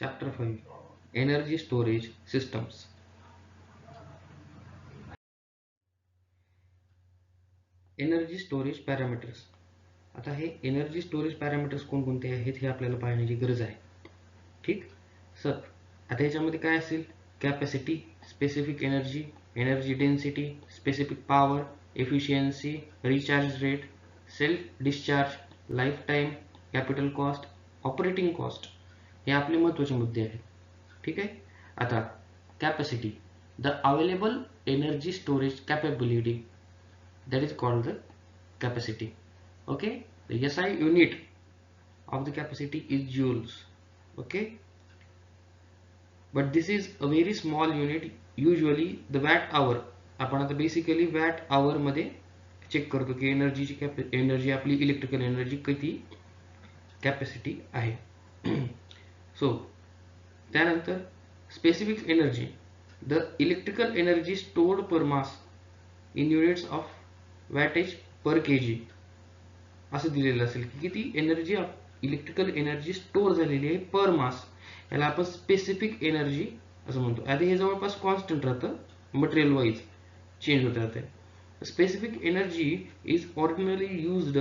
Chapter 5 Energy Storage Systems. Energy storage parameters. आता हे energy storage parameters कोणकोणते आहेत हे आपल्याला पाहण्याची गरज आहे. ठीक सर, आता याच्यामध्ये काय असेल? Capacity, specific energy, energy density, specific power, efficiency, recharge rate, self discharge, life time, capital cost, operating cost हे आपले महत्त्वाचे मुद्दे आहेत. ठीक आहे. आता capacity, the available energy storage capability, that is called the capacity. Okay, the SI unit of the capacity is joules. Okay, but this is a very small unit, usually the watt hour. आपण आता basically watt आवर मध्ये check करतो की energy आपली electrical energy किती capacity आहे. So त्यानंतर specific energy, the electrical energy stored per mass in units of weightage per KG असं दिलेलं असेल की किती एनर्जी इलेक्ट्रिकल एनर्जी स्टोअर झालेली आहे पर मास, याला आपण स्पेसिफिक एनर्जी असं म्हणतो. आधी हे जवळपास कॉन्स्टंट राहतं, मटेरियल वाईज चेंज होत राहते. Specific energy is ordinary used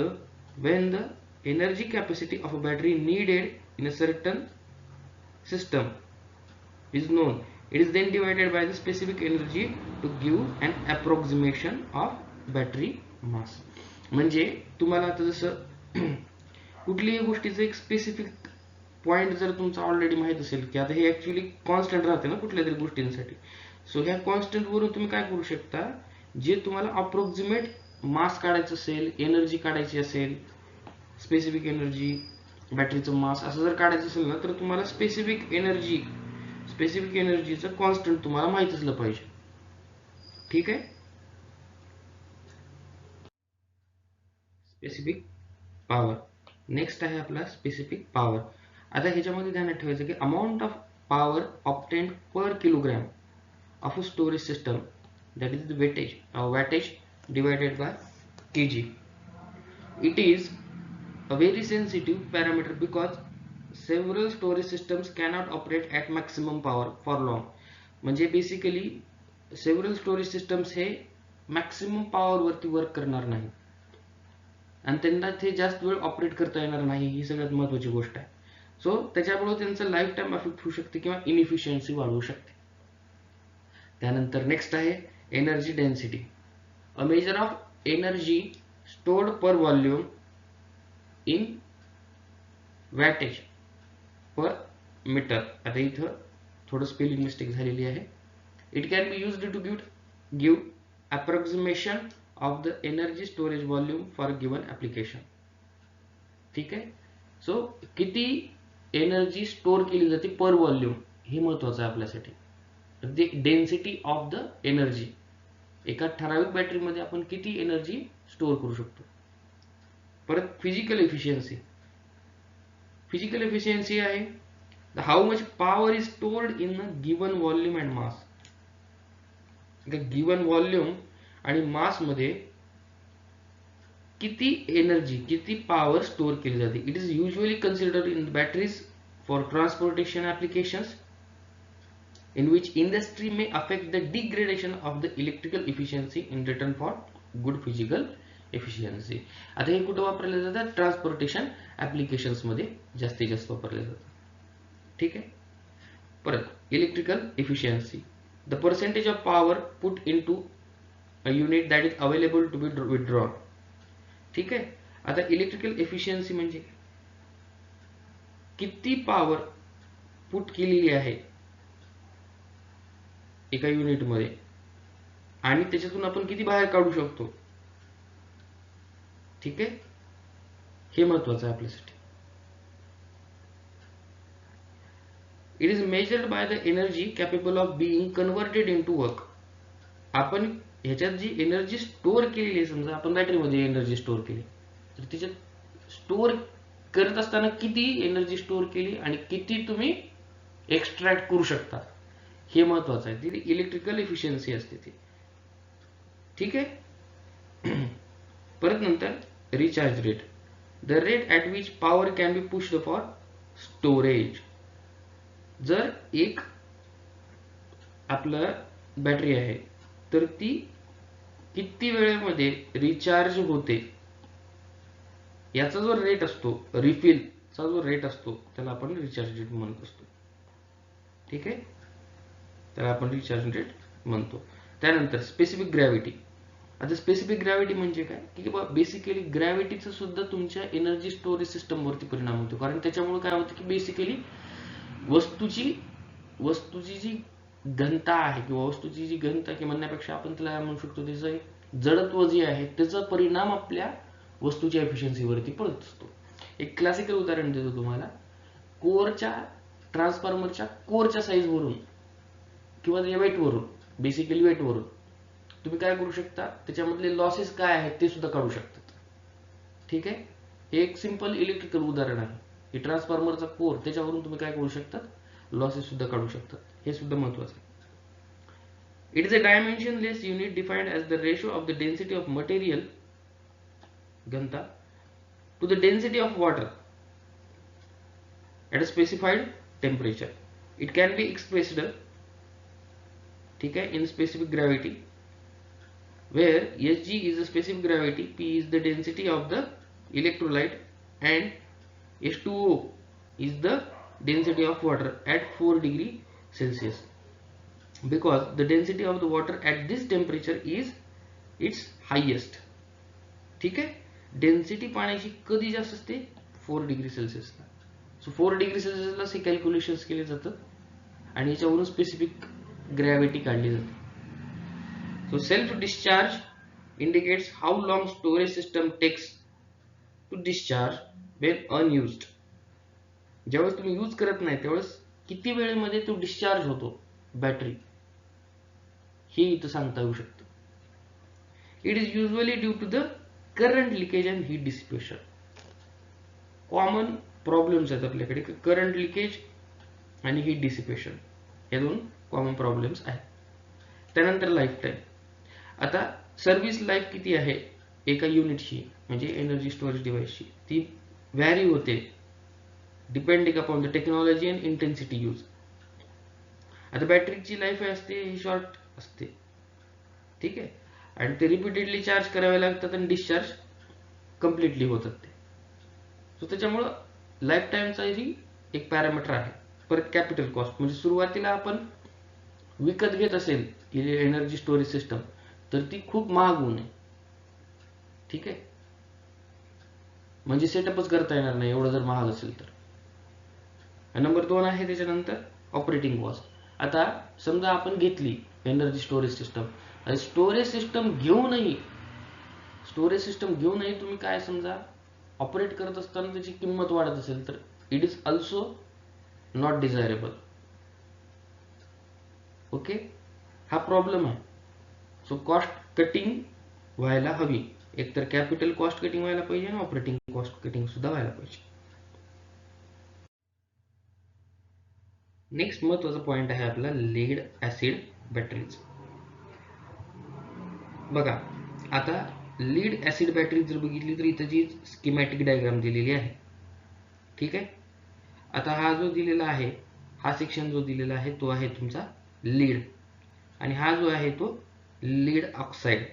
when the energy capacity of a battery needed in a certain system is known. It is then divided by the specific energy to give an approximation of battery mass. म्हणजे तुम्हाला आता जसं कुठल्याही गोष्टीचं एक specific point जर तुमचा already माहित असेल की आता हे ऍक्च्युअली कॉन्स्टंट राहते ना कुठल्या तरी गोष्टींसाठी, सो ह्या कॉन्स्टंट वरून तुम्ही काय करू शकता, जे तुम्हाला अप्रोक्सिमेट मास काढायचं असेल, एनर्जी काढायची असेल, स्पेसिफिक एनर्जी, बॅटरीचं मास असं जर काढायचं असेल ना, तर तुम्हाला स्पेसिफिक एनर्जीचं कॉन्स्टंट तुम्हाला माहित असलं पाहिजे. ठीक आहे. स्पेसिफिक पॉवर नेक्स्ट आहे आपला स्पेसिफिक पॉवर. आता ह्याच्यामध्ये ध्यानात ठेवायचं की amount of power obtained per kilogram of a storage system, that is the wattage divided by kg. It is a very sensitive parameter because several storage systems cannot operate at maximum power for long. म्हणजे basically several storage systems हे maximum power वरती work करणार नाही आणि त्यांना ते जास्त वेळ ऑपरेट करता येणार नाही, ही सगळ्यात महत्त्वाची गोष्ट आहे. सो त्याच्यामुळे त्यांचं लाईफ टाईम अफेक्ट होऊ शकते किंवा इनइफिशियन्सी वाढवू शकते. त्यानंतर नेक्स्ट आहे energy density, a measure of energy stored per volume in wattage per metre. आता इथं थोडं स्पेलिंग मिस्टेक झालेली आहे. It can be used to give approximation of the energy storage volume for given application. ठीक आहे. So किती energy store केली जाते पर व्हॉल्यूम हे महत्वाचं आहे आपल्यासाठी. डेन्सिटी ऑफ द एनर्जी, एका ठराविक बॅटरीमध्ये आपण किती एनर्जी स्टोअर करू शकतो. परत फिजिकल एफिशियन्सी आहे how much power is stored in a given volume and mass. Given volume आणि मास मध्ये किती एनर्जी, किती पॉवर स्टोअर केली जाते. It is usually considered in batteries for transportation applications in which industry may affect the degradation of the electrical efficiency in return for good physical efficiency. आता हे कुठे वापरले जातात? ट्रान्सपोर्टेशन ऍप्लिकेशन्स मध्ये जास्तीत जास्त वापरले जातात. ठीक आहे. परत electrical efficiency, the percentage of power put into a unit that is available to be withdrawn. ठीक आहे. आता इलेक्ट्रिकल एफिशियन्सी म्हणजे किती पॉवर पुट केलेली आहे एका युनिट मध्ये आणि त्याच्यातून आपण किती बाहेर काढू शकतो. ठीक आहे. हे महत्वाचं आहे आपल्यासाठी. It is measured by the energy capable of being converted into work. आपण ह्याच्यात जी एनर्जी स्टोअर केलेली आहे, समजा आपण बॅटरीमध्ये एनर्जी स्टोअर केली, तर त्याच्यात स्टोअर करत असताना किती एनर्जी स्टोअर केली आणि किती तुम्ही एक्स्ट्रॅक्ट करू शकता, हे महत्वाचं आहे. ती इलेक्ट्रिकल एफिशियन्सी असते ती. ठीक आहे. परत नंतर recharge rate, the rate at which power can be pushed for storage. जर एक आपलं बॅटरी आहे तर ती किती वेळेमध्ये रिचार्ज होते याचा जो रेट असतो, रिफिलचा जो रेट असतो, त्याला आपण रिचार्ज रेट म्हणत असतो. ठीक आहे, त्याला आपण रिचार्ज रेट म्हणतो. त्यानंतर स्पेसिफिक ग्रॅव्हिटी. आता स्पेसिफिक ग्रॅव्हिटी म्हणजे काय की बेसिकली ग्रॅव्हिटीचा सुद्धा तुमच्या एनर्जी स्टोरेज सिस्टमवरती परिणाम होतो. कारण त्याच्यामुळे काय होतं की बेसिकली वस्तूची जी घनता आहे किंवा वस्तूची जी घनता की म्हणण्यापेक्षा आपण त्याला म्हणू शकतो त्याचं जडत्व जे आहे त्याचा परिणाम आपल्या वस्तूच्या एफिशियन्सीवरती पडत असतो. एक क्लासिकल उदाहरण देतो तुम्हाला. कोअरच्या ट्रान्सफॉर्मरच्या कोअरच्या साईजवरून किंवा त्याच्या वेटवरून, बेसिकली वेटवरून तुम्ही काय करू शकता, त्याच्यामधले लॉसेस काय आहेत ते सुद्धा काढू शकतात. ठीक आहे, हे एक सिंपल इलेक्ट्रिकल उदाहरण आहे की ट्रान्सफॉर्मरचा कोअर त्याच्यावरून तुम्ही काय करू शकता, लॉसेस सुद्धा काढू शकतात. हे सुद्धा महत्वाचं आहे. It is a dimensionless unit defined as the ratio of the density of material घनता to the density of water at a specified temperature. It can be expressed, ठीक है, in specific gravity, where Hg is the specific gravity, P is the density of the electrolyte, and H2O is the density of water at 4 degree Celsius. Because the density of the water at this temperature is its highest. ठीक आहे, density पाण्याची कधी जास्त असते, 4 degree सेल्सिअसला. So 4 degree सेल्सिअसला हे calculations केले जातात आणि याच्यावरून स्पेसिफिक ग्रॅव्हिटी काढली जाते. So self discharge indicates how long storage system takes to discharge when unused. ज्यावेळेस तुम्ही यूज करत नाही त्यावेळेस किती वेळेमध्ये तो डिस्चार्ज होतो बॅटरी, हे इथं सांगता येऊ शकतं. It is usually due to the current leakage and heat dissipation. Common problems आहेत आपल्याकडे, करंट लिकेज आणि हीट डिसिपेशन, हे दोन कॉमन प्रॉब्लेम्स आहेत. त्यानंतर लाईफ टाईम. आता सर्व्हिस लाईफ किती आहे एका युनिटची म्हणजे एनर्जी स्टोरेज डिव्हाइसची, ती व्हॅरी होते depending upon the technology and intensity use. आता बॅटरीची लाईफ असते ही शॉर्ट असते, ठीक आहे, आणि ते रिपीटेडली चार्ज करावे लागतात आणि डिस्चार्ज कम्प्लिटली होतात ते. सो त्याच्यामुळं लाईफ टाईमचा ही एक पॅरामीटर आहे. परत कॅपिटल कॉस्ट, म्हणजे सुरुवातीला आपण विकत घेत असेल एनर्जी स्टोरेज सिस्टम तर ती खूप महाग होऊ नये. ठीक आहे, म्हणजे सेटअपच करता येणार नाही एवढं जर महाग असेल तर. नंबर 2 आहे त्याच्यानंतर ऑपरेटिंग कॉस्ट. आता समजा आपण घेतली energy storage system, storage system घेऊनही तुम्ही काय समजा ऑपरेट करत असताना त्याची किंमत वाढत असेल तर it is also not desirable. Okay, हा प्रॉब्लेम आहे. सो कॉस्ट कटिंग व्हायला हवी, एकतर कॅपिटल कॉस्ट कटिंग व्हायला पाहिजे आणि ऑपरेटिंग कॉस्ट कटिंग सुद्धा व्हायला पाहिजे. नेक्स्ट महत्वाचा पॉइंट आहे आपला लीड ऍसिड बॅटरीज. बघा, आता लीड ऍसिड बॅटरी जर बघितली तर इथं जी स्कीमॅटिक डायग्राम दिलेली आहे, ठीक आहे. आता हा जो दिलेला आहे, हा सेक्शन जो दिलेला आहे तो आहे तुमचा लीड, आणि हा जो आहे तो लीड ऑक्साइड,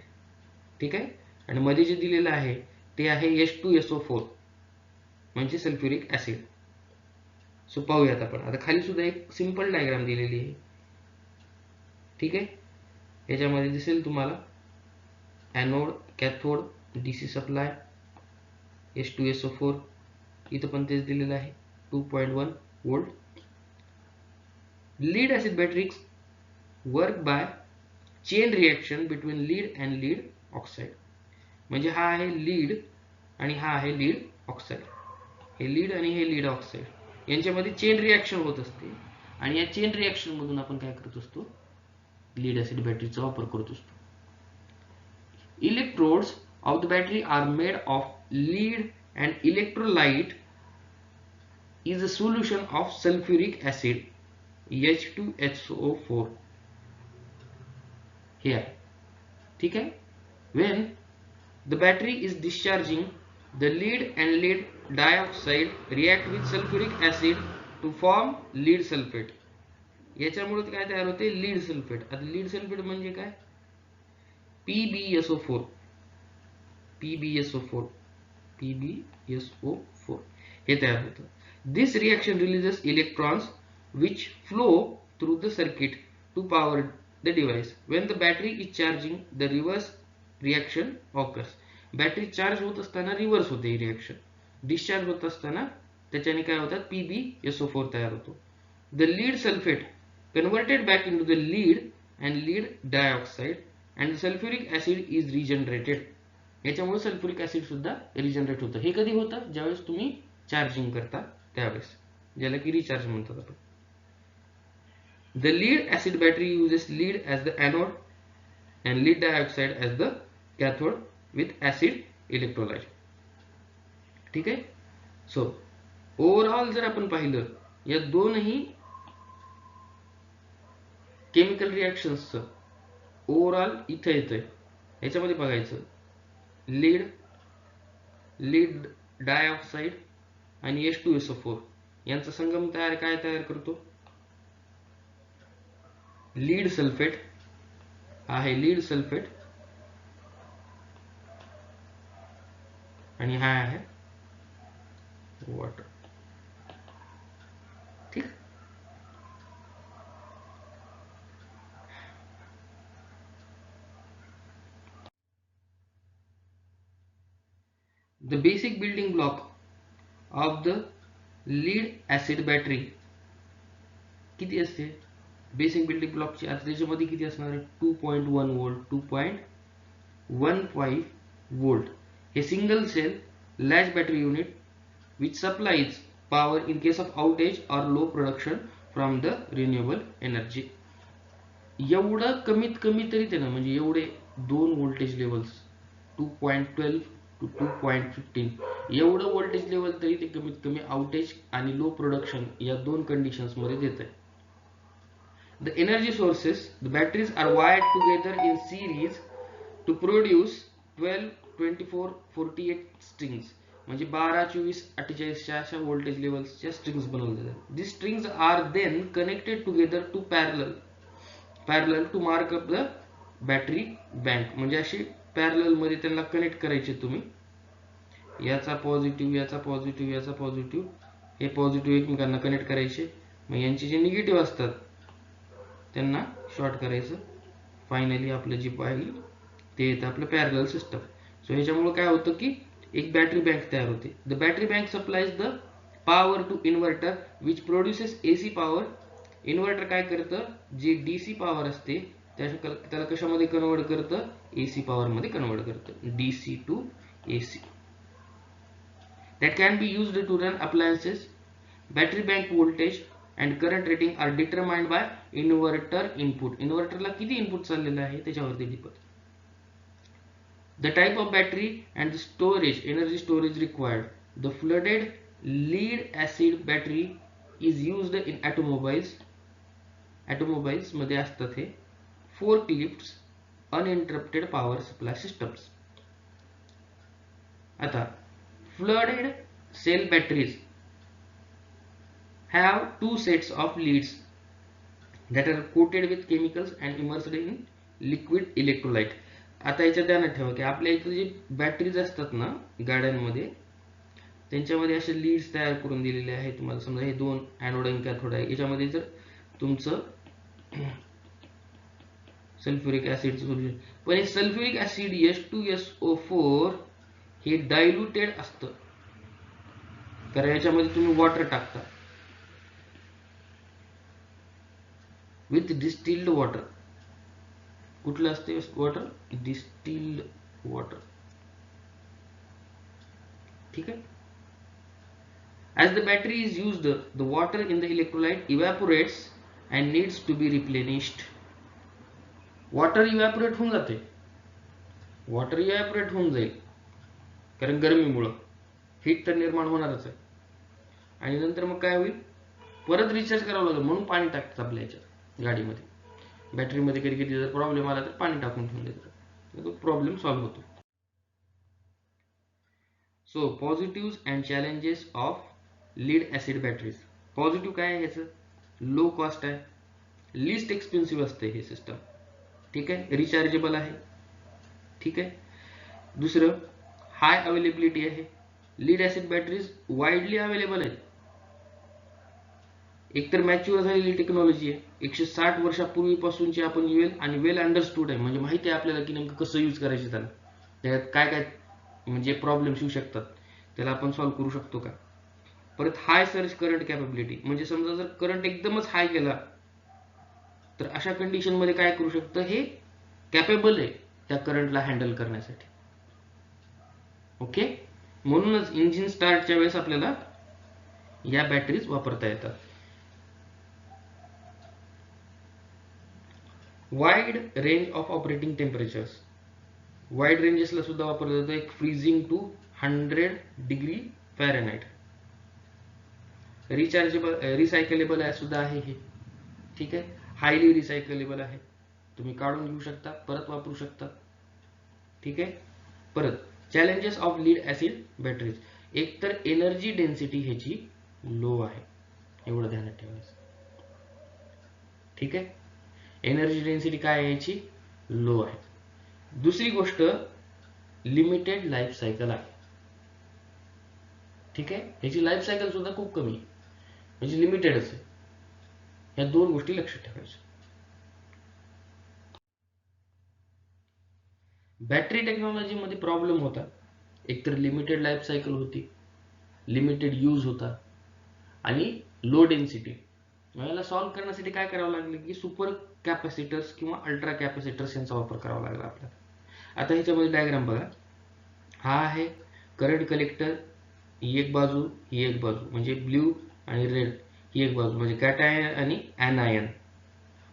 ठीक आहे. आणि मध्ये जे दिलेलं आहे ते आहे H2SO4 म्हणजे सल्फ्युरिक ऍसिड. सो पाहूयात आपण. आता खाली सुद्धा एक सिंपल डायग्राम दिलेली आहे, ठीक आहे. याच्यामध्ये दिसेल तुम्हाला anode, cathode, DC supply, H2SO4, इथं पण तेच दिलेलं आहे 2.1 volt. Lead acid batteries work by chain reaction between lead and lead oxide. म्हणजे हा आहे लीड आणि हा आहे लीड ऑक्साइड. हे लीड आणि हे लीड ऑक्साइड यांच्यामध्ये चेन रिएक्शन होत असते आणि या चेन रिएक्शन मधून आपण काय करत असतो, लीड ऍसिड बॅटरीचा वापर करत असतो. Electrodes of the battery are made of lead and electrolyte is a solution of sulfuric acid H2SO4 here. ठीक है? When the battery is discharging, the lead and lead dioxide react with sulfuric acid to form lead sulfate. याच्यामुळे काय तयार होते, lead sulphate. आता lead sulphate म्हणजे काय, PbSO4, PbSO4, PbSO4 हे तयार होतं. This reaction releases electrons which flow through the circuit to power the device. When the battery is charging, the reverse reaction occurs. Battery charge होत असताना reverse होते ही reaction. Discharge होत असताना त्याच्याने काय होतात, PbSO4 तयार होतो. The lead sulfate converted back into the lead and lead dioxide and the sulfuric acid is regenerated. याच्यामुळे सल्फ्युरिक ऍसिड सुद्धा रिजनरेट होतं. हे कधी होतं, ज्यावेळेस तुम्ही चार्जिंग करता त्यावेळेस, ज्याला की रिचार्ज म्हणतात आपण. The lead acid battery uses lead as the anode and lead dioxide as the cathode with acid electrolyte. ठीक आहे. सो ओव्हरऑल जर आपण पाहिलं, या दोनही केमिकल रिएक्शन्सचं ओव्हरऑल इथं येतंय. याच्यामध्ये बघायचं, लीड डायऑक्साईड आणि H2SO4 यांचा संगम काय तयार करतो, लीड सल्फेट आहे, लीड सल्फेट, आणि हा आहे वॉटर. ठीक. The basic building block of the lead acid battery किती असते, बेसिक बिल्डिंग ब्लॉकची. आता त्याच्यामध्ये किती असणार आहे, 2.1 वोल्ट, 2.15 वोल्ट. हे single cell latch battery unit which supplies power in case of outage और low production from the renewable energy. एवढं कमीत कमी तरी ते ना, म्हणजे एवढे दोन व्होल्टेज लेवल्स 2.12 to 2.15 एवढं व्होल्टेज लेवल तरी ते कमीत कमी आउटेज आणि लो प्रोडक्शन या दोन कंडिशन्स मध्ये देत आहे. The energy sources, the batteries are wired together in series to produce 12, 24, 48 strings. म्हणजे 12, 24, 48 अशा व्होल्टेज लेवल्सच्या स्ट्रिंग्स बनवल्या जातात. These strings are then connected together to parallel to mark up the battery bank. म्हणजे अशी पॅरलल मध्ये त्यांना कनेक्ट करायचे तुम्ही, याचा पॉझिटिव्ह, याचा पॉझिटिव्ह, याचा पॉझिटिव्ह, हे पॉझिटिव्ह एकमेकांना कनेक्ट करायचे. मग यांचे जे निगेटिव्ह असतात त्यांना शॉर्ट करायचं. फायनली आपलं जे पाहिजे ते येतं आपलं पॅरलल सिस्टम. सो ह्याच्यामुळे काय होतं की एक बॅटरी बँक तयार होते. The battery bank supplies the power to inverter which produces AC power. Inverter काय करतं, जे DC पॉवर असते त्याला कशामध्ये कन्वर्ट करतं, AC पॉवर मध्ये कन्वर्ट करतं, DC to AC. That can be used to run appliances. Battery bank voltage and current rating are determined by inverter input. इन्व्हर्टरला किती इनपुट चाललेलं आहे त्याच्यावरती depend. The type of battery and the storage, energy storage required. The flooded lead acid battery is used in automobiles. Automobiles मध्ये असतात हे forklifts, uninterrupted power supply systems. आता flooded cell batteries have two sets of leads that are coated with chemicals and immersed in liquid electrolyte. आता याच्या ध्यानात ठेवा की आपल्या इथे जे बॅटरीज असतात ना गाड्यांमध्ये, त्यांच्यामध्ये असे लीड्स तयार करून दिलेले आहेत तुम्हाला. समजा हे दोन एनोड आणि कॅथोड आहे, याच्यामध्ये जर तुमचं सल्फ्युरिक ऍसिडचं सोल्युशन, पण हे सल्फ्युरिक ऍसिड H2SO4 हे डायल्युटेड असतं, कारण याच्यामध्ये तुम्ही वॉटर टाकता विथ डिस्टिल्ड वॉटर. कुठलं असते वॉटर, डिस्टिल्ड वॉटर. ठीक आहे. As the battery is used, the water in the electrolyte evaporates and needs to be replenished. Water evaporate होऊन जाते, वॉटर इव्हॅपोरेट होऊन जाईल कारण गरमीमुळं हीट तर निर्माण होणारच आहे. आणि नंतर मग काय होईल, परत रिचार्ज करावं लागेल म्हणून पाणी टाकतात आपल्या याच्यात गाडीमध्ये. बॅटरीमध्ये कधी कधी जर प्रॉब्लेम आला तर पाणी टाकून ठेवून देतात, तो प्रॉब्लेम सॉल्व्ह होतो. So positive and challenges of lead acid batteries. Positive काय आहे, ह्याचं लो कॉस्ट आहे, लिस्ट एक्सपेन्सिव्ह असते हे सिस्टम. ठीक आहे, रिचार्जेबल आहे. ठीक आहे. दुसरं हाय अवेलेबिलिटी आहे. Lead acid batteries widely available आहेत. एकतर मॅच्युअर झालेली टेक्नॉलॉजी आहे, 160 वर्षापूर्वीपासूनची आपण वेल अंडरस्टूड आहे, म्हणजे माहिती आहे आपल्याला की नेमकं कसं यूज करायचं, त्याला त्यात काय काय म्हणजे प्रॉब्लेम्स येऊ शकतात, त्याला आपण सॉल्व्ह करू शकतो का. परत हाय सर्ज करंट कॅपेबिलिटी, म्हणजे समजा जर करंट एकदमच हाय गेला तर अशा कंडिशन मध्ये काय करू शकतं, हे कॅपेबल आहे त्या करंटला हँडल करण्यासाठी. ओके, म्हणूनच इंजिन स्टार्टच्या वेळेस आपल्याला या बॅटरीज वापरता येतात. Wide range of operating temperatures, wide रेंजेसला सुद्धा वापरलं जातं, एक freezing to 100 degree Fahrenheit. Recyclable सुद्धा आहे हे. ठीक आहे, हायली रिसायकलेबल आहे, तुम्ही काढून घेऊ शकता, परत वापरू शकता. ठीक आहे. परत challenges of lead acid batteries, एक तर एनर्जी डेन्सिटी ह्याची लो आहे, एवढं ध्यानात ठेवायचं. ठीक आहे, एनर्जी डेन्सिटी काय आहे याची, लो आहे. दुसरी गोष्ट लिमिटेड लाईफ सायकल आहे. ठीक आहे, ह्याची लाईफ सायकल सुद्धा खूप कमी आहे, म्हणजे लिमिटेडच आहे. या दोन गोष्टी लक्षात ठेवायच्या. बॅटरी टेक्नॉलॉजी मध्ये प्रॉब्लेम होता, एकतर लिमिटेड लाईफ सायकल होती, लिमिटेड यूज होता, आणि लो डेन्सिटी. याला सॉल्व्ह करण्यासाठी काय करावं लागलं की सुपर कॅपॅसिटर्स किंवा अल्ट्रा कॅपॅसिटर्स यांचा वापर करावा लागला आपल्याला. आता ह्याच्यामध्ये डायग्राम बघा, हा आहे करंट कलेक्टर, ही एक बाजू, ही एक बाजू, म्हणजे ब्ल्यू आणि रेड ही एक बाजू, म्हणजे कॅटायन आणि ऍनायन.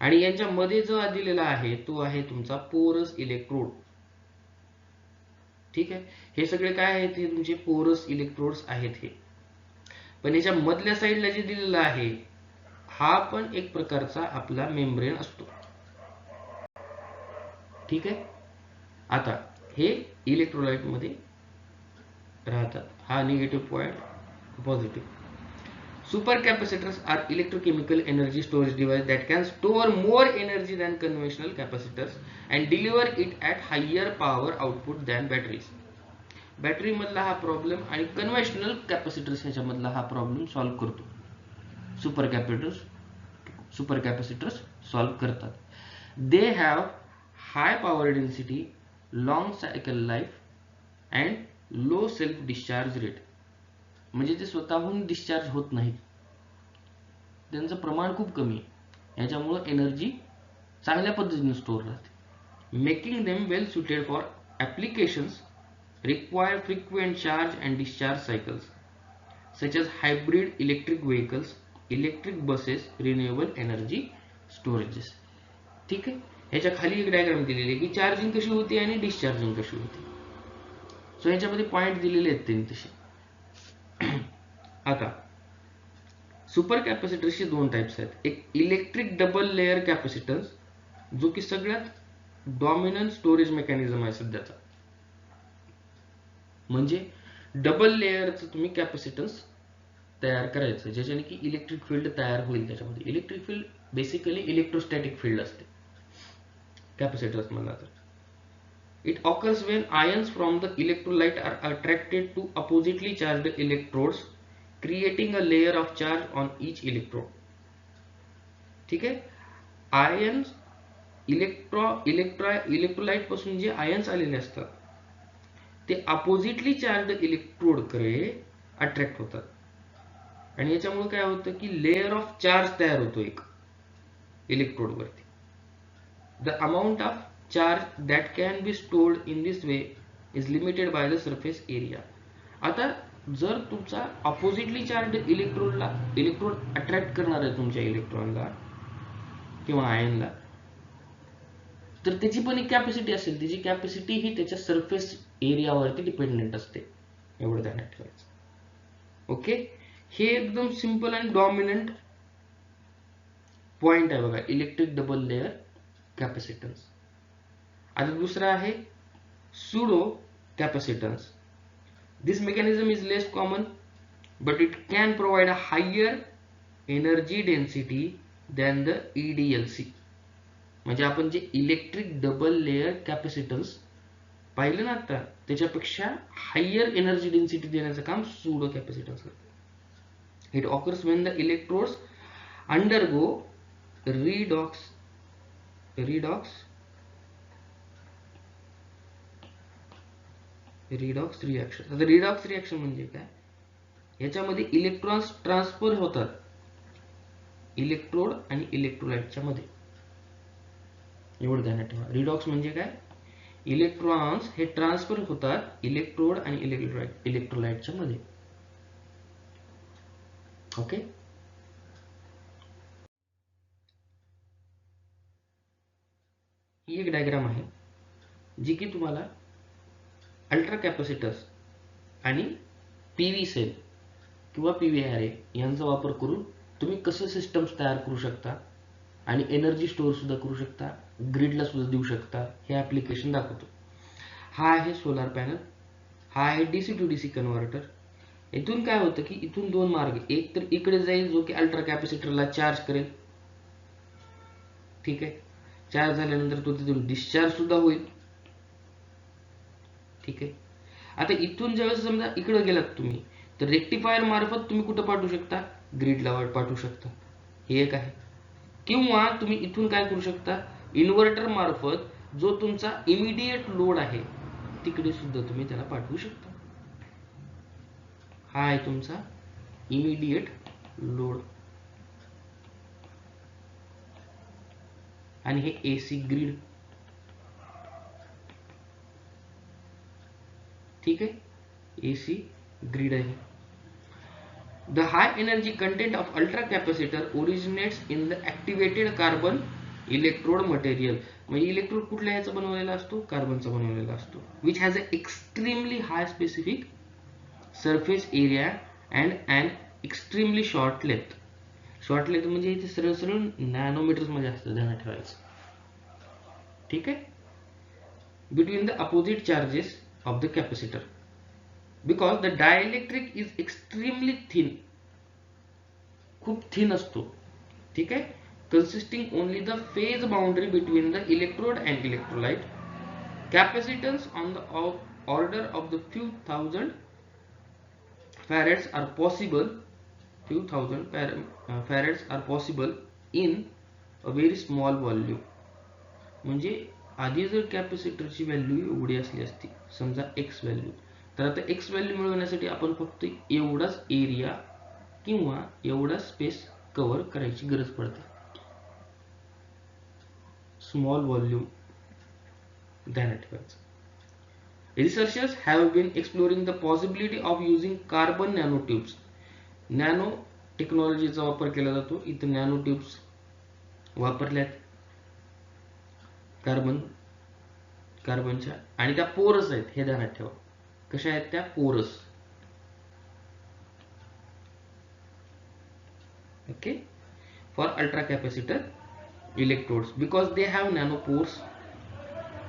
आणि यांच्यामध्ये जो दिलेला आहे तो आहे तुमचा पोरस इलेक्ट्रोड. ठीक आहे, हे सगळे काय आहेत, हे तुमचे पोरस इलेक्ट्रोड्स आहेत हे. पण याच्या मधल्या साईडला जे दिलेलं आहे हा पण एक प्रकारचा आपला मेम्ब्रेन असतो. ठीक आहे, आता हे इलेक्ट्रोलाइट मध्ये राहतात, हा negative point, positive. Super capacitors are electrochemical energy storage device that can store more energy than conventional capacitors and deliver it at higher power output than batteries. Battery मधला हा प्रॉब्लेम आणि कन्व्हेन्शनल कॅपॅसिटर्स ह्याच्यामधला हा problem solve करतो. Super capacitors solve करतात. They have high power density, long cycle life and low self discharge rate, म्हणजे ते स्वतःहून discharge होत नाहीत, त्यांचं प्रमाण खूप कमी आहे, याच्यामुळे एनर्जी चांगल्या पद्धतीने स्टोअर राहते. Making them well suited for applications require frequent charge and discharge cycles such as hybrid electric vehicles, electric buses, renewable energy storages. ठीक आहे, ह्याच्या खाली एक डायग्राम दिलेली आहे की चार्जिंग कशी होती आणि डिस्चार्जिंग कशी होती. सो ह्याच्यामध्ये पॉइंट दिलेले आहेत त्यांनी तसे. आता सुपर कॅपॅसिटर्सचे दोन टाइप्स आहेत, एक इलेक्ट्रिक डबल लेयर कॅपॅसिटन्स, जो की सगळ्यात डॉमिनंट स्टोरेज मेकॅनिझम आहे सध्याचा. म्हणजे डबल लेयरचं तुम्ही कॅपॅसिटन्स तयार करायचं, ज्याच्याने की इलेक्ट्रिक फील्ड तयार होईल. त्याच्यामध्ये electric field basically electrostatic field असते कॅपॅसिटर्स मधला. तर it occurs when ions from the electrolyte are attracted to oppositely charged electrodes, creating a layer of charge on each electrode. ठीक आहे, आयन्स इलेक्ट्रोलाइट पासून जे आयन्स आलेले असतात ते अपोजिटली चार्ज इलेक्ट्रोड कडे अट्रॅक्ट होतात, आणि याच्यामुळे काय होतं की लेयर ऑफ चार्ज तयार होतो एक इलेक्ट्रोड वरती. The amount of charge that can be stored in this way is limited by the surface area. आता जर तुमचा अपोजिटली चार्ज इलेक्ट्रोड अट्रॅक्ट करणार आहे तुमच्या इलेक्ट्रॉनला किंवा आयनला, तर त्याची पण एक कॅपॅसिटी असेल, त्याची कॅपॅसिटी ही त्याच्या सरफेस एरियावरती डिपेंडेंट असते, एवढं ध्यानात ठेवायचं. ओके, हे एकदम सिंपल आणि डॉमिनंट पॉइंट आहे बघा, इलेक्ट्रिक डबल लेयर कॅपॅसिटन्स. आता दुसरा आहे pseudo capacitance. This mechanism is less common, but it can provide a higher energy density than the EDLC. म्हणजे आपण जे इलेक्ट्रिक डबल लेयर कॅपॅसिटन्स पाहिलं ना आता, त्याच्यापेक्षा हायर एनर्जी डेन्सिटी देण्याचं काम सुडो कॅपॅसिटन्स करते. It occurs when the electrodes undergo redox reaction. आता रिडॉक्स रिएक्शन म्हणजे काय? याच्यामध्ये इलेक्ट्रॉन्स ट्रान्सफर होतात इलेक्ट्रोड आणि इलेक्ट्रोलाइटच्या मध्ये. एवढं ध्यानात ठेवा. रिडॉक्स म्हणजे काय? इलेक्ट्रॉन्स हे ट्रान्सफर होतात इलेक्ट्रोड आणि इलेक्ट्रोलाइटच्या मध्ये. ओके. ही एक डायग्राम आहे जी की तुम्हाला अल्ट्रा कॅपॅसिटर्स आणि PV सेल किंवा PV array यांचा वापर करून तुम्ही कसं सिस्टम्स तयार करू शकता आणि एनर्जी स्टोअर सुद्धा करू शकता, ग्रिडला सुद्धा देऊ शकता, हे ऍप्लिकेशन दाखवतो. हा आहे सोलार पॅनल, हा आहे DC to DC कन्व्हर्टर. इथून काय होतं की इथून दोन मार्ग, एक तर इकडे जाईल जो की अल्ट्रा कॅपॅसिटरला चार्ज करेल, ठीक आहे. चार्ज झाल्यानंतर तो तिथून डिस्चार्ज सुद्धा होईल, ठीक आहे. आता इथून ज्यावेळेस समजा इकडे गेलात तुम्ही, तर रेक्टिफायर मार्फत तुम्ही कुठं पाठवू शकता? ग्रिडला पाठवू शकता, हे एक आहे. किंवा तुम्ही इथून काय करू शकता? इन्व्हर्टर मार्फत जो तुमचा इमिडिएट लोड आहे तिकडे सुद्धा तुम्ही त्याला पाठवू शकता. हा आहे तुमचा इमिडिएट लोड आणि हे AC ग्रिड, ठीक आहे. AC ग्रिड आहे. The high energy content of ultra capacitor originates in the activated carbon electrode material. म्हणजे इलेक्ट्रोड कुठल्या ह्याचा बनवलेला असतो? कार्बनचा बनवलेला असतो. Which has an extremely high specific surface area and an extremely short length. Short length म्हणजे इथे सरळ सरळ नॅनोमीटर्स मध्ये असतं, ध्यानात ठेवायचं, ठीक आहे. Between the opposite charges of the capacitor, because the dielectric is extremely thin, खूप थिन असतो, ठीक आहे. consisting only the phase boundary between the electrode and electrolyte. Capacitance on the order of the few thousand farads are possible, farads are possible in a very small volume. म्हणजे आधी जर कॅपॅसिटरची value एवढी असली असती, समजा X व्हॅल्यू, तर आता X value मिळवण्यासाठी आपण फक्त एवढाच एरिया किंवा एवढा स्पेस कव्हर करायची गरज पडते. स्मॉल व्हॉल्यूम, ध्यानात ठेवायचं. Researchers have been exploring the possibility of using carbon nanotubes. Nano टेक्नॉलॉजीचा वापर केला जातो. इथे नॅनो ट्यूब्स वापरल्यात कार्बनच्या, आणि त्या पोरस आहेत, हे ध्यानात ठेवा. कशा आहेत त्या? पोरस. Okay. For ultra capacitor electrodes because they have nano pores,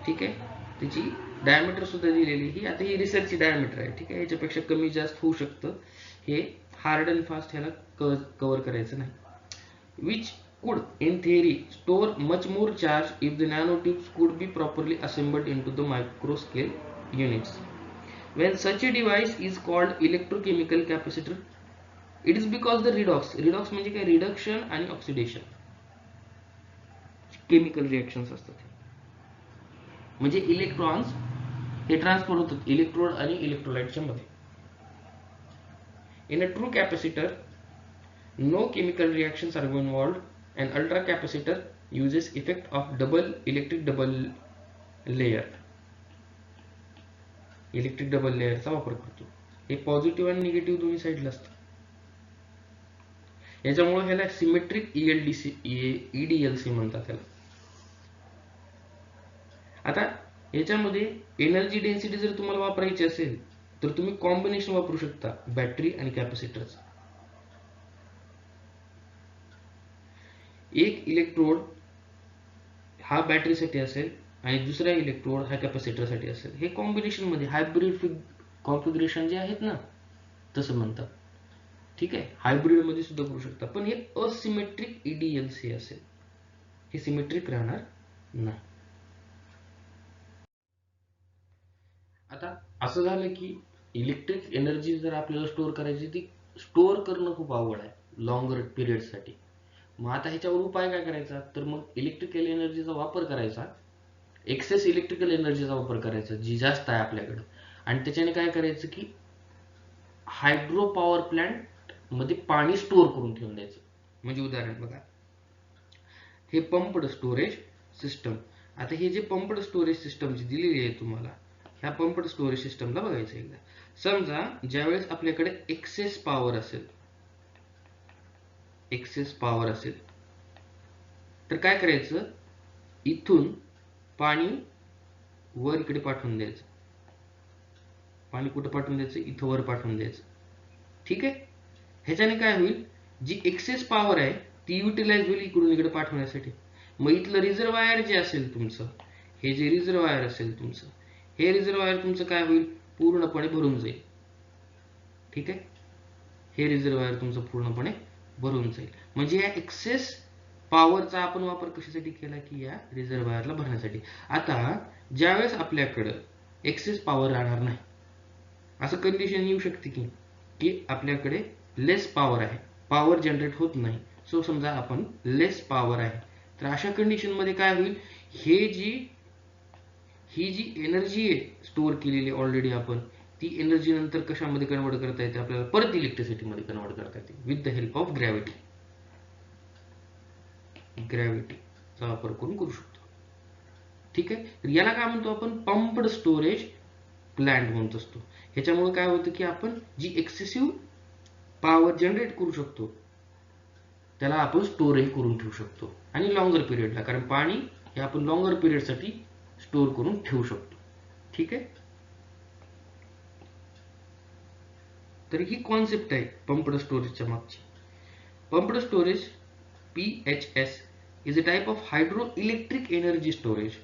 ठीक आहे. त्याची डायमीटर सुद्धा दिलेली ही, आता ही रिसर्चची डायमीटर आहे, ठीक आहे. याच्यापेक्षा कमी जास्त होऊ शकतं, हे हार्ड अँड फास्ट ह्याला कव्हर करायचं नाही. Which could in theory store much more charge if the nanotubes could be properly assembled into the micro scale units. When such a device is called electrochemical capacitor, it is because the redox म्हणजे काय? Reduction आणि oxidation, chemical reactions असतात. म्हणजे electrons हे transfer होतात electrode आणि इलेक्ट्रोलाइटच्या मध्ये. In a true capacitor, no chemical reactions are involved. An ultra capacitor uses effect of electric double layer. Electric double लेअरचा वापर करतो. हे पॉझिटिव्ह आणि निगेटिव्ह दोन्ही साईडला असतं. याच्यामुळे ह्याला सिमेट्रिक EDLC म्हणतात त्याला. आता याच्यामध्ये एनर्जी डेन्सिटी जर तुम्हाला वापरायची असेल तर तुम्ही कॉम्बिनेशन वापरू शकता बॅटरी आणि कॅपॅसिटरचं. एक इलेक्ट्रोड हा बॅटरीसाठी असेल आणि दुसरा इलेक्ट्रोड हा कॅपॅसिटरसाठी असेल. हे कॉम्बिनेशन मध्ये हायब्रिड कॉन्फिगरेशन जे आहेत ना, तसं म्हणतात. ठीक आहे, हायब्रिड मध्ये सुद्धा करू शकता, पण हे असिमेट्रिक EDLC असेल, हे सिमेट्रिक राहणार नाही. आता असं झालं की इलेक्ट्रिक एनर्जी जर आपल्याला स्टोअर करायची, ती स्टोअर करणं खूप अवघड आहे लॉंगर पिरियड साठी. मग आता ह्याच्यावर उपाय काय करायचा, तर मग इलेक्ट्रिकल एनर्जीचा वापर करायचा, एक्सेस इलेक्ट्रिकल एनर्जीचा वापर करायचा जी जास्त आहे आपल्याकडे, आणि त्याच्याने काय करायचं की हायड्रो पॉवर प्लांट मध्ये पाणी स्टोअर करून ठेवून द्यायचं. म्हणजे उदाहरण बघा, हे पंप्ड स्टोरेज सिस्टम. आता हे जे पंप्ड स्टोरेज सिस्टम जी दिलेली आहे तुम्हाला, ह्या पंप्ड स्टोरेज सिस्टमला बघायचं एकदा. समजा ज्यावेळेस आपल्याकडे एक्सेस पॉवर असेल, तर काय करायचं, इथून पाणी वर इकडे पाठवून द्यायचं. पाणी कुठं पाठवून द्यायचं, इथं वर पाठवून द्यायचं. ठीक आहे, ह्याच्याने काय होईल, जी एक्सेस पॉवर आहे ती युटिलाइज होईल इकडून इकडे पाठवण्यासाठी. मग इथलं रिझर्वायर जे असेल तुमचं, हे जे रिझर्वायर असेल तुमचं, हे रिझर्वायर तुमचं काय होईल, पूर्णपणे भरून जाईल. ठीक आहे, हे रिझर्वायर तुमचं पूर्णपणे भरून जाईल. म्हणजे या एक्सेस पॉवरचा आपण वापर कशासाठी केला, की या रिझर्वायरला भरण्यासाठी. आता ज्यावेळेस आपल्याकडं एक्सेस पॉवर राहणार नाही, असं कंडिशन येऊ शकते की आपल्याकडे लेस पॉवर आहे, पॉवर जनरेट होत नाही. सो समजा आपण लेस पॉवर आहे, तर अशा कंडिशन मध्ये काय होईल, ही जी एनर्जी आहे स्टोअर केलेली ऑलरेडी आपण, ती एनर्जी नंतर कशामध्ये कन्वर्ट करता येते आपल्याला, परत इलेक्ट्रिसिटी मध्ये कन्वर्ट करता येते with the help of gravity. ग्रॅव्हिटीचा वापर करून करू शकतो. ठीक आहे, तर याला काय म्हणतो आपण, पंप्ड स्टोरेज प्लांट म्हणत असतो. ह्याच्यामुळे काय होतं की आपण जी एक्सेसिव्ह पॉवर जनरेट करू शकतो त्याला आपण स्टोअरही करून ठेवू शकतो, आणि लॉंगर पिरियडला, कारण पाणी हे आपण लॉंगर पिरियडसाठी स्टोअर करून ठेवू शकतो. ठीक आहे, तर ही कॉन्सेप्ट आहे पंप्ड स्टोरेजच्या मागची. Pumped storage PHS is a type of hydroelectric energy storage.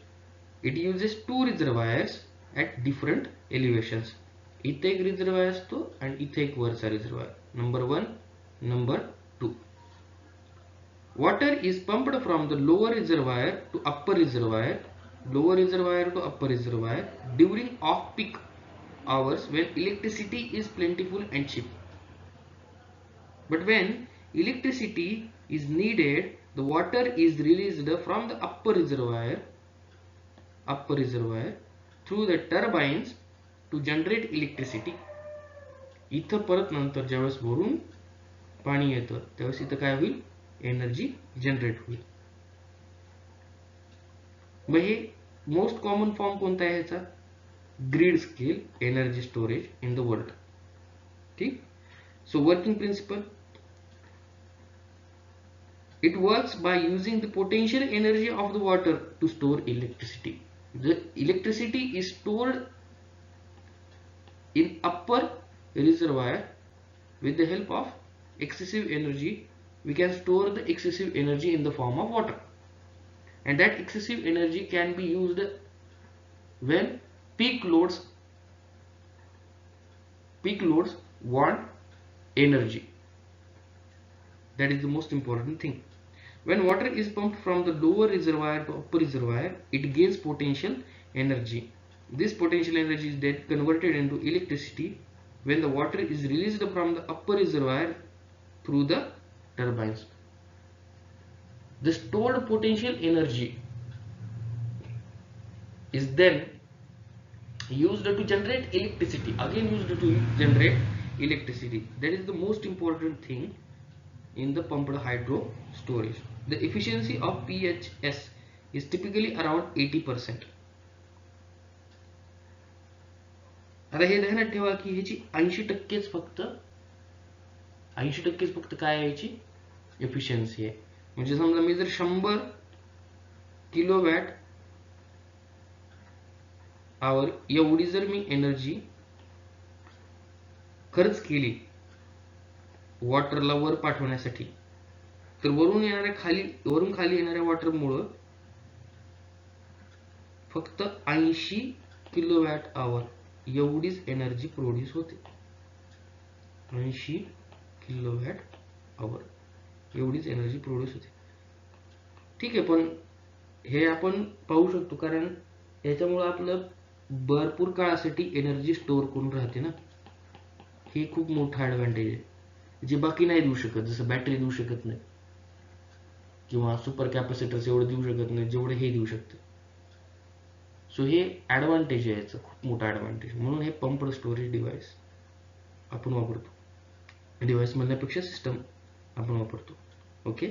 It uses two reservoirs at different elevations. इथे एक रिझर्वायर असतो आणि इथे एक वरचा reservoir, number 1, number 2. Water is pumped from the lower reservoir to upper reservoir, during off-peak hours when electricity is plentiful and cheap. But when electricity is needed, the water is released from the upper reservoir through the turbines to generate electricity. इथं परत नंतर ज्यावेळेस भरून पाणी येतं त्यावेळेस इथं काय होईल, एनर्जी जनरेट होईल. मग हे मोस्ट कॉमन फॉर्म कोणता आहे ह्याचा, grid scale energy storage in the world. ठीक, so working principle, it works by using the potential energy of the water to store electricity. The electricity is stored in upper reservoir. With the help of excessive energy, we can store the excessive energy in the form of water, and that excessive energy can be used when peak loads want energy. That is the most important thing. When water is pumped from the lower reservoir to upper reservoir, it gains potential energy. This potential energy is then converted into electricity when the water is released from the upper reservoir through the turbines. The stored potential energy is then used to generate electricity, That is the most important thing in the pumped hydro storage. The efficiency of PHS is typically around 80%. आता हे ध्यानात ठेवा की ह्याची 80% फक्त काय आहे, याची एफिशियन्सी आहे. म्हणजे समजा मी जर 100 किलोवॅट आवर एवढी जर मी एनर्जी खर्च केली वॉटरला वर पाठवण्यासाठी, तर वरून खाली येणाऱ्या वॉटरमुळे फक्त 80 किलोवॅट आवर एवढीच एनर्जी प्रोड्यूस होते. 80 kWh एवढीच एनर्जी प्रोड्यूस होते. ठीक आहे, पण हे आपण पाहू शकतो कारण याच्यामुळे आपलं भरपूर काळासाठी एनर्जी स्टोअर करून राहते ना. हे खूप मोठा ॲडव्हान्टेज आहे जे बाकी नाही देऊ शकत, जसं बॅटरी देऊ शकत नाही किंवा सुपर कॅपॅसिटर्स एवढं देऊ शकत नाही जेवढं हे देऊ शकतं. सो हे ॲडव्हान्टेज आहे याचं, खूप मोठा ॲडव्हान्टेज. म्हणून हे पंप्ड स्टोरेज डिव्हाइस आपण वापरतो. डिव्हाइस म्हणण्यापेक्षा सिस्टम आपण वापरतो. ओके.